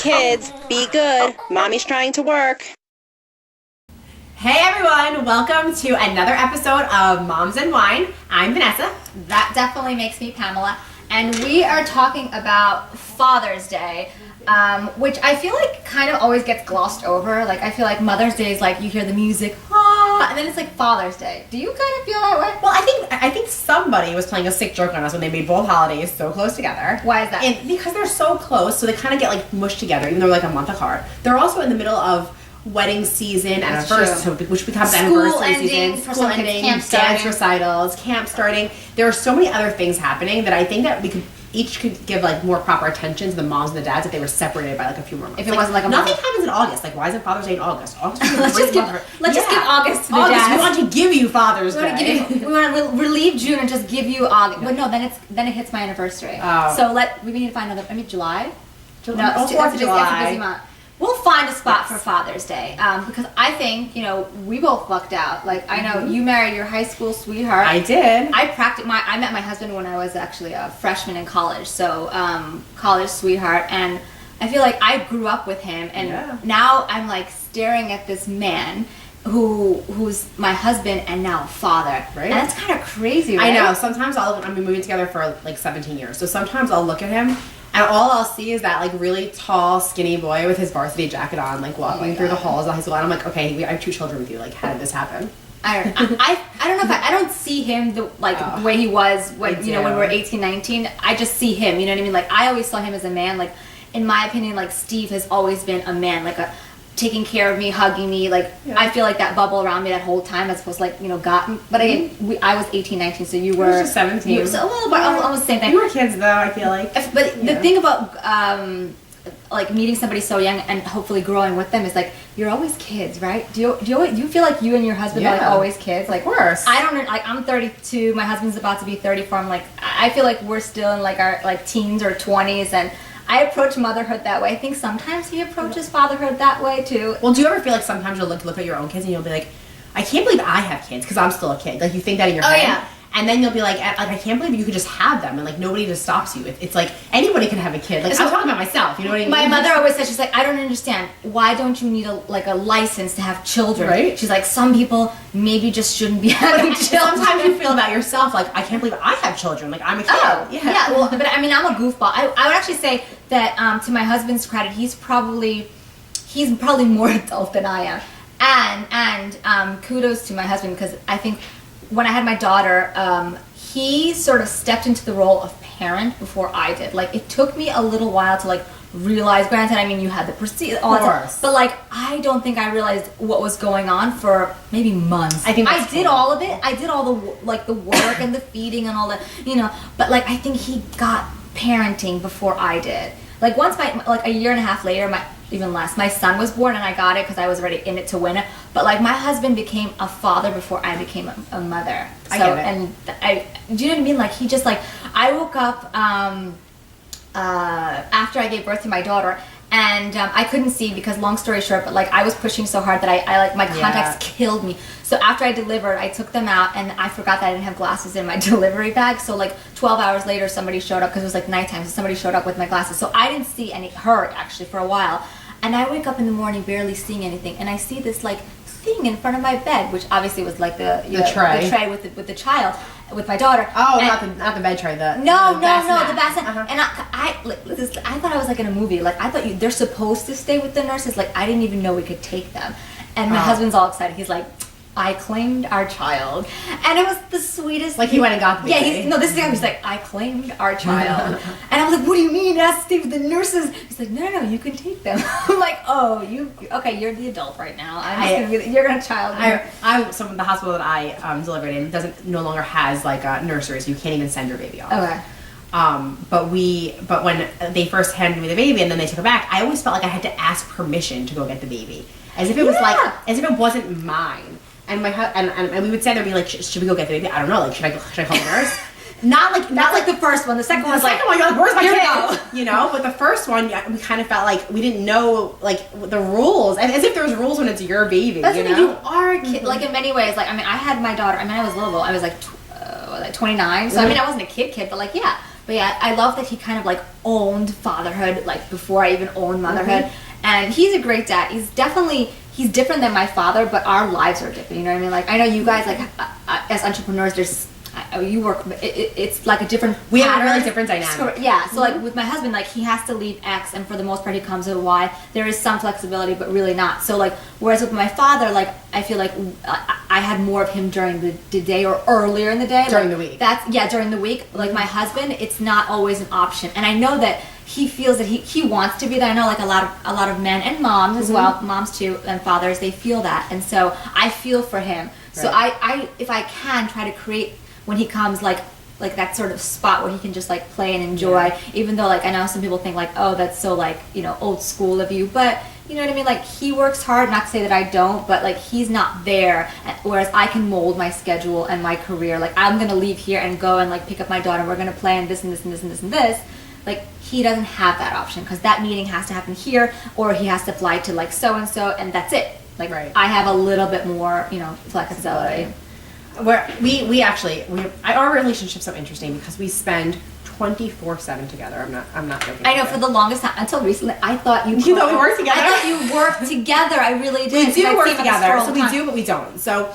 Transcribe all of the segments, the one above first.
Kids, be good. Mommy's trying to work. Hey everyone, welcome to another episode of Moms and Wine. I'm Vanessa. That definitely makes me Pamela. And we are talking about Father's Day, which I feel like kind of always gets glossed over. Like, I feel like Mother's Day is like you hear the music, and then it's like Father's Day. Do you kind of feel that way? Well, I think somebody was playing a sick joke on us when they made both holidays so close together. Why is that? And because they're so close, so they kind of get like mushed together, even though they're like a month apart. They're also in the middle of wedding season, which becomes anniversary season, school ending, dance recitals, camp starting. There are so many other things happening that I think that we could give like more proper attention to the moms and the dads if they were separated by like a few more months. If it wasn't like a nothing happens in August. Like, why isn't Father's Day in August? Let's just give August to the dads. We want to give you Father's Day. We want to relieve June and just give you August. Yeah. But no, then it hits my anniversary. Oh. So we need to find another. July. No, that's a busy month. We'll find a spot for Father's Day because I think, we both lucked out. Like, I know you married your high school sweetheart. I did. I met my husband when I was actually a freshman in college, so college sweetheart, and I feel like I grew up with him, and now I'm like staring at this man who's my husband and now father. Right. And that's kind of crazy, right? I know. Sometimes I've been moving together for like 17 years, so sometimes I'll look at him and all I'll see is that like really tall, skinny boy with his varsity jacket on, like walking through the halls of high school. And I'm like, okay, I have 2 children with you. Like, how did this happen? I don't know. I don't see him the way he was when we were 18, 19. I just see him. You know what I mean? Like, I always saw him as a man. Like, in my opinion, like Steve has always been a man. Like taking care of me, hugging me. Like, I feel like that bubble around me that whole time as opposed to gotten. But again, I was 18, 19, so you were... I was just 17. So, but almost the same thing. You were kids, though, I feel like. But the thing about, meeting somebody so young and hopefully growing with them is, like, you're always kids, right? Do you feel like you and your husband are, like, always kids? Like, of course. I'm 32, my husband's about to be 34. I'm, like, I feel like we're still in, like, our, like, teens or 20s, and I approach motherhood that way. I think sometimes he approaches fatherhood that way too. Well, do you ever feel like sometimes you'll look at your own kids and you'll be like, I can't believe I have kids because I'm still a kid. Like, you think that in your head. Yeah. And then you'll be like, I can't believe you could just have them and like nobody just stops you. It's like anybody can have a kid. Like, I'm talking about myself, you know what I mean? My mother always said, she's like, I don't understand. Why don't you need a license to have children? Right? She's like, some people maybe just shouldn't be having children. Sometimes you feel about yourself like, I can't believe I have children. Like, I'm a kid. Oh, yeah. Well, but I mean, I'm a goofball. I would actually say that to my husband's credit, he's probably more adult than I am. And kudos to my husband because I think when I had my daughter, he sort of stepped into the role of parent before I did. Like, it took me a little while to like realize. Granted, I mean, you had the procedure, all that stuff, but like, I don't think I realized what was going on for maybe months. I think I did all of it. I did all the work and the feeding and all that, But like, I think he got parenting before I did. Like, once a year and a half later, even less, my son was born and I got it because I was already in it to win it. But like, my husband became a father before I became a mother. So, I get it. And do you know what I mean? Like, he just like, I woke up after I gave birth to my daughter, and I couldn't see because, long story short, but like, I was pushing so hard that I like, my contacts killed me. So after I delivered, I took them out and I forgot that I didn't have glasses in my delivery bag. So like 12 hours later, somebody showed up because it was like nighttime. So somebody showed up with my glasses. So I didn't see her actually for a while. And I wake up in the morning barely seeing anything, and I see this like thing in front of my bed, which obviously was like the tray with the child, with my daughter. Oh, and not the bed tray. The bassinet. And I thought I was like in a movie. Like, I thought they're supposed to stay with the nurses. Like, I didn't even know we could take them. And my husband's all excited. He's like, I claimed our child. And it was the sweetest. Like, he went and got the baby. Yeah, this is the guy who's like, I claimed our child. And I was like, what do you mean? It has to stay with the nurses. He's like, no, you can take them. I'm like, oh, you're the adult right now. You're gonna child. The hospital that I delivered in no longer has like nurseries. You can't even send your baby off. Okay. But when they first handed me the baby and then they took it back, I always felt like I had to ask permission to go get the baby, as if it was as if it wasn't mine. And and we would say, they'd be like, should we go get the baby? I don't know. Like, should I call the nurse? Not like the first one. The second one was like, you're like, where's my kid? But the first one, we kind of felt like we didn't know like the rules, and as if there's rules when it's your baby. That's you are a kid. Like, in many ways. Like, I mean, I had my daughter. I mean, I was little. I was like 29. So I mean, I wasn't a kid, but like, yeah. But yeah, I love that he kind of like owned fatherhood like before I even owned motherhood. And he's a great dad. He's different than my father, but our lives are different. You know what I mean? Like I know you guys, like as entrepreneurs, you work. It's like a different. We have a really different dynamic. Yeah. So like with my husband, like he has to leave X, and for the most part, he comes with Y. There is some flexibility, but really not. So like, whereas with my father, like I feel like I had more of him during the day or earlier in the day. During the week. During the week. Like my husband, it's not always an option, and I know that he feels that he wants to be there. I know like a lot of men and moms as well, moms too, and fathers, they feel that, and so I feel for him. So I if I can try to create when he comes like that sort of spot where he can just like play and enjoy, even though like I know some people think like, oh, that's so like, you know, old school of you, but you know what I mean, like he works hard, not to say that I don't, but like he's not there, whereas I can mold my schedule and my career. Like I'm gonna leave here and go and like pick up my daughter, we're gonna plan this and this and this and this and this. Like he doesn't have that option because that meeting has to happen here, or he has to fly to like so and so, and that's it. Like I have a little bit more, you know, flexibility. Where our relationship's so interesting because we spend 24/7 together. I'm not joking. I know for the longest time until recently I thought you thought we worked together. I thought you worked together. I really did. We do work together. So we do, but we don't. So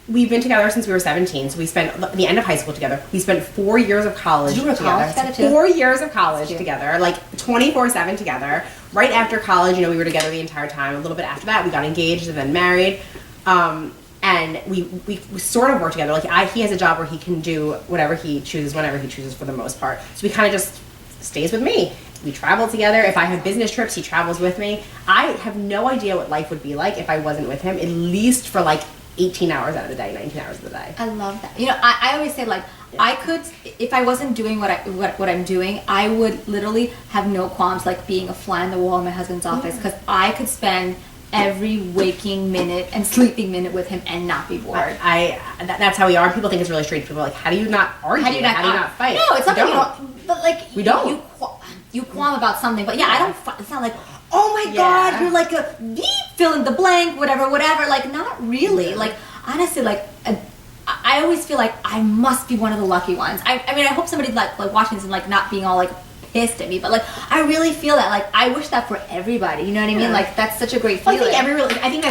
we've been together since we were 17. So we spent the end of high school together. We spent 4 years of college together. Together 4 years of college together, like 24/7 together. Right after college, you know, we were together the entire time. A little bit after that, we got engaged and then married. And we sort of work together. Like he has a job where he can do whatever he chooses, whenever he chooses, for the most part. So he kind of just stays with me. We travel together. If I have business trips, he travels with me. I have no idea what life would be like if I wasn't with him, at least for like 18 hours out of the day, 19 hours of the day. I love that. You know, I always say like, I could, if I wasn't doing what I'm doing, I would literally have no qualms like being a fly on the wall in my husband's office, because I could spend every waking minute and sleeping minute with him and not be bored. That's how we are. People think it's really strange. People are like, how do you not argue? How do you not fight? No, it's not that you don't. But like, we don't. You qualm about something, but yeah, I don't. It's not like, oh my God, you're like a fill in the blank, whatever. Like, not really. Like, honestly, like. I always feel like I must be one of the lucky ones. I mean, I hope somebody like watching this and like not being all like pissed at me, but like I really feel that. Like I wish that for everybody. You know what I mean? Like that's such a great feeling. I think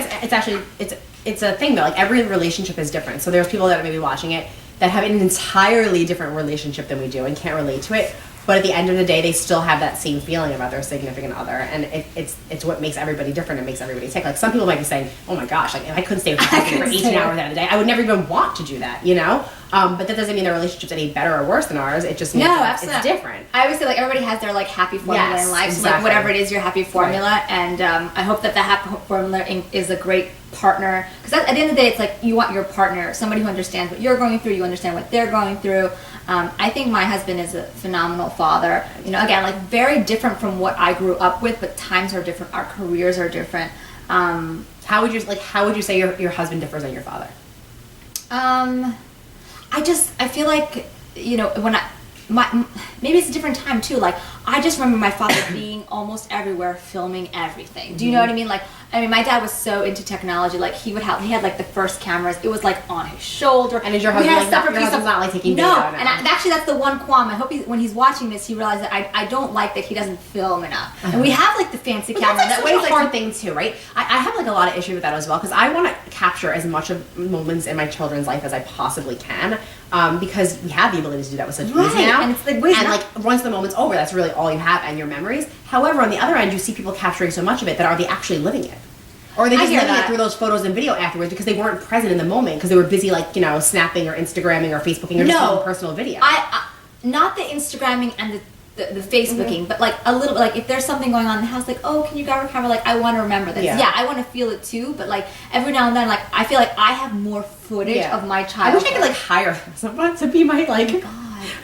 it's a thing though. Like every relationship is different. So there's people that are maybe watching it that have an entirely different relationship than we do and can't relate to it. But at the end of the day, they still have that same feeling about their significant other, and it's what makes everybody different and makes everybody tick. Like some people might be saying, "Oh my gosh, like if I couldn't stay with my husband for 18 hours out of the day, I would never even want to do that," you know. But that doesn't mean their relationship's any better or worse than ours. It just means it's different. I always say like everybody has their like happy formula in life. So like whatever it is, your happy formula, and I hope that the happy formula is a great partner, because at the end of the day, it's like you want your partner, somebody who understands what you're going through, you understand what they're going through. I think my husband is a phenomenal father. You know, again, like very different from what I grew up with, but times are different, our careers are different. How would you say your husband differs than your father? I feel like, you know, when maybe it's a different time too. Like I just remember my father being almost everywhere, filming everything. Do you know what I mean? Like, I mean, my dad was so into technology. Like he had like the first cameras. It was like on his shoulder. And is your husband not like taking video? No, and actually that's the one qualm. I hope when he's watching this, he realizes that I don't like that he doesn't film enough. And we have like the fancy camera. That's like a hard thing too, right? I have like a lot of issue with that as well, because I want to capture as much of moments in my children's life as I possibly can, because we have the ability to do that with such ease now. And it's like once the moment's over, that's really all you have and your memories. However, on the other end, you see people capturing so much of it that are they actually living it? Or are they just living it through those photos and video afterwards because they weren't present in the moment because they were busy, like, you know, snapping or Instagramming or Facebooking or just taking personal video? Not the Instagramming and the Facebooking, but like a little, like if there's something going on in the house, like, oh, can you grab a camera? Like, I want to remember this. Yeah, I want to feel it too, but like every now and then, like I feel like I have more footage of my childhood. I wish I could like hire someone to be my like...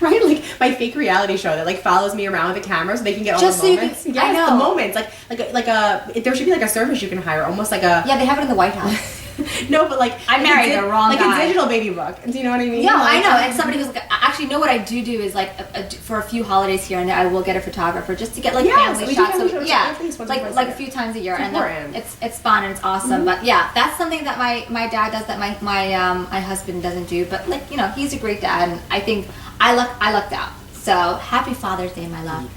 Right, like my fake reality show that like follows me around with the camera so they can get all the moments. I know. The moments, like there should be like a service you can hire, almost like a... Yeah, they have it in the White House. No, but like I married the wrong guy. Like a digital baby book. Do you know what I mean? Yeah, like, I know. And somebody who's like, actually, know what I do is like for a few holidays here and there, I will get a photographer just to get like family shots. Like a few times a year, and it's fun and it's awesome. But yeah, that's something that my dad does that my husband doesn't do. But like, you know, he's a great dad, and I think I lucked out. So happy Father's Day, my love.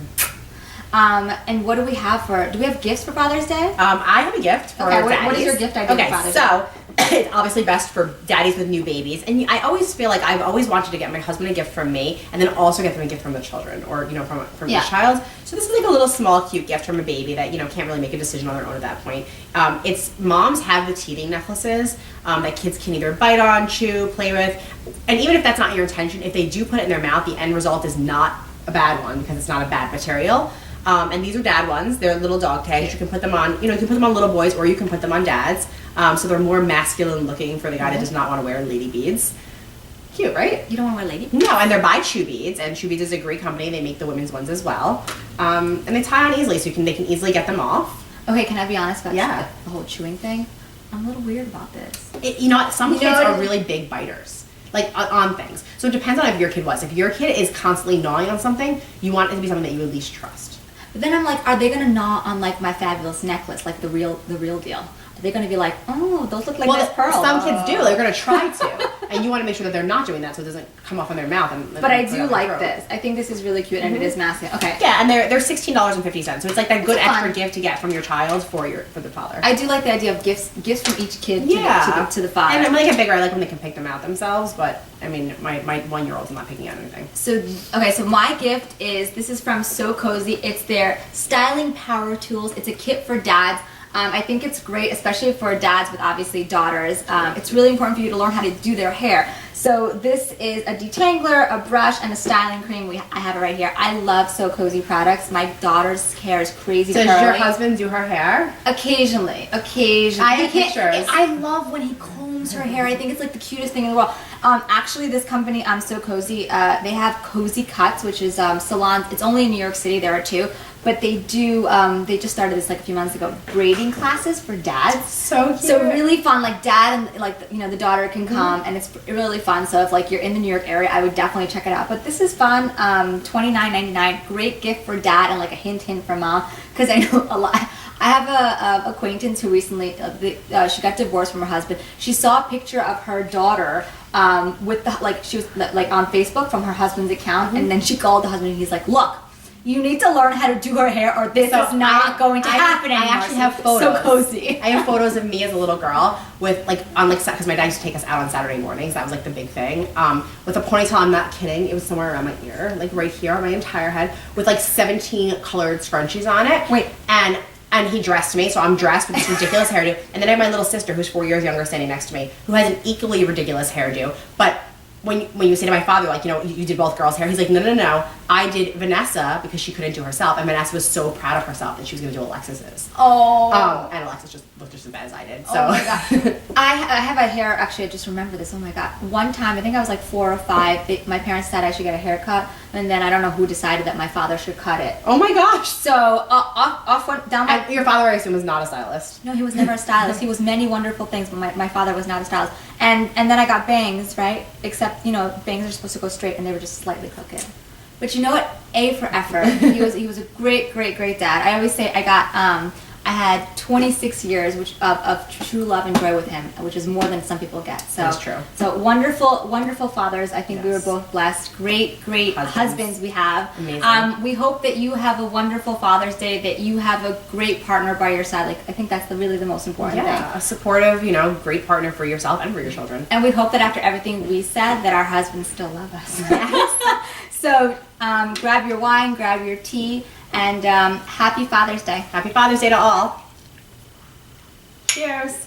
And what do we have gifts for Father's Day? I have a gift for daddies. What is your gift idea for Father's Day? So it's obviously best for daddies with new babies, and I always feel like I've always wanted to get my husband a gift from me, and then also get them a gift from the children, or from each child. So this is like a little small cute gift from a baby that can't really make a decision on their own at that point. It's moms have the teething necklaces that kids can either bite on, chew, play with, and even if that's not your intention, if they do put it in their mouth, the end result is not a bad one because it's not a bad material. And these are dad ones. They're little dog tags. You can put them on, you can put them on little boys, or you can put them on dads. So they're more masculine looking for the guy that does not want to wear lady beads. Cute, right? You don't want to wear lady beads? No, and they're by Chew Beads, and Chew Beads is a great company. They make the women's ones as well. And they tie on easily, so they can easily get them off. Okay, can I be honest about the whole chewing thing? I'm a little weird about this. Some kids are really big biters. Like on things. So it depends on if your kid was. If your kid is constantly gnawing on something, you want it to be something that you at least trust. But then I'm like, are they gonna gnaw on like my fabulous necklace, like the real deal? Are they gonna be like, oh, those look like nice pearls? Some kids do. They're gonna try to, and you want to make sure that they're not doing that, so it doesn't come off in their mouth. But I do like this. I think this is really cute, and it is masculine. Okay. Yeah, and they're $16.50, so it's like that good extra gift to get from your child for the father. I do like the idea of gifts from each kid to the father. And when they get bigger, I like when they can pick them out themselves. But I mean, my 1-year-old's not picking out anything. So my gift this is from So Cozy. It's their styling power tools. It's a kit for dads. I think it's great, especially for dads with obviously daughters. It's really important for you to learn how to do their hair. So this is a detangler, a brush, and a styling cream. I have it right here. I love So Cozy products. My daughter's hair is crazy curly. Does your husband do her hair? Occasionally. I have pictures. I love when he combs her hair. I think it's like the cutest thing in the world. Actually, this company, So Cozy, they have Cozy Cuts, which is salons. It's only in New York City. There are 2. But they do, they just started this like a few months ago, braiding classes for dads. So cute. So really fun, like dad and like, the daughter can come, and it's really fun. So if like you're in the New York area, I would definitely check it out. But this is fun, $29.99, great gift for dad and like a hint for mom. Because I know a lot, I have a acquaintance who recently, she got divorced from her husband. She saw a picture of her daughter with she was like on Facebook from her husband's account, and then she called the husband and he's like, look, you need to learn how to do her hair, or this is not going to happen anymore. I actually have photos. So Cozy. I have photos of me as a little girl with because my dad used to take us out on Saturday mornings. That was like the big thing. With a ponytail, I'm not kidding. It was somewhere around my ear, like right here on my entire head, with like 17 colored scrunchies on it. Wait. And he dressed me, so I'm dressed with this ridiculous hairdo. And then I have my little sister, who's 4 years younger, standing next to me, who has an equally ridiculous hairdo. But when you say to my father, like, you did both girls' hair, he's like, no, I did Vanessa because she couldn't do herself, and Vanessa was so proud of herself that she was going to do Alexis's. Oh. And Alexis just looked just as bad as I did. So. Oh my god. I have a hair. Actually, I just remember this. Oh my god. One time, I think I was like 4 or 5. My parents said I should get a haircut, and then I don't know who decided that my father should cut it. Oh my gosh. So off went down my. And your father, I assume, was not a stylist. No, he was never a stylist. He was many wonderful things, but my father was not a stylist. And then I got bangs, right? Except bangs are supposed to go straight, and they were just slightly crooked. But you know what? A for effort. He was a great dad. I always say I had 26 years of true love and joy with him, which is more than some people get. So that's true. So wonderful fathers. I think we were both blessed. Great husbands we have. Amazing. We hope that you have a wonderful Father's Day, that you have a great partner by your side. Like, I think that's really the most important thing. A supportive, great partner for yourself and for your children. And we hope that after everything we said, that our husbands still love us. Yes. So grab your wine, grab your tea, and happy Father's Day. Happy Father's Day to all. Cheers.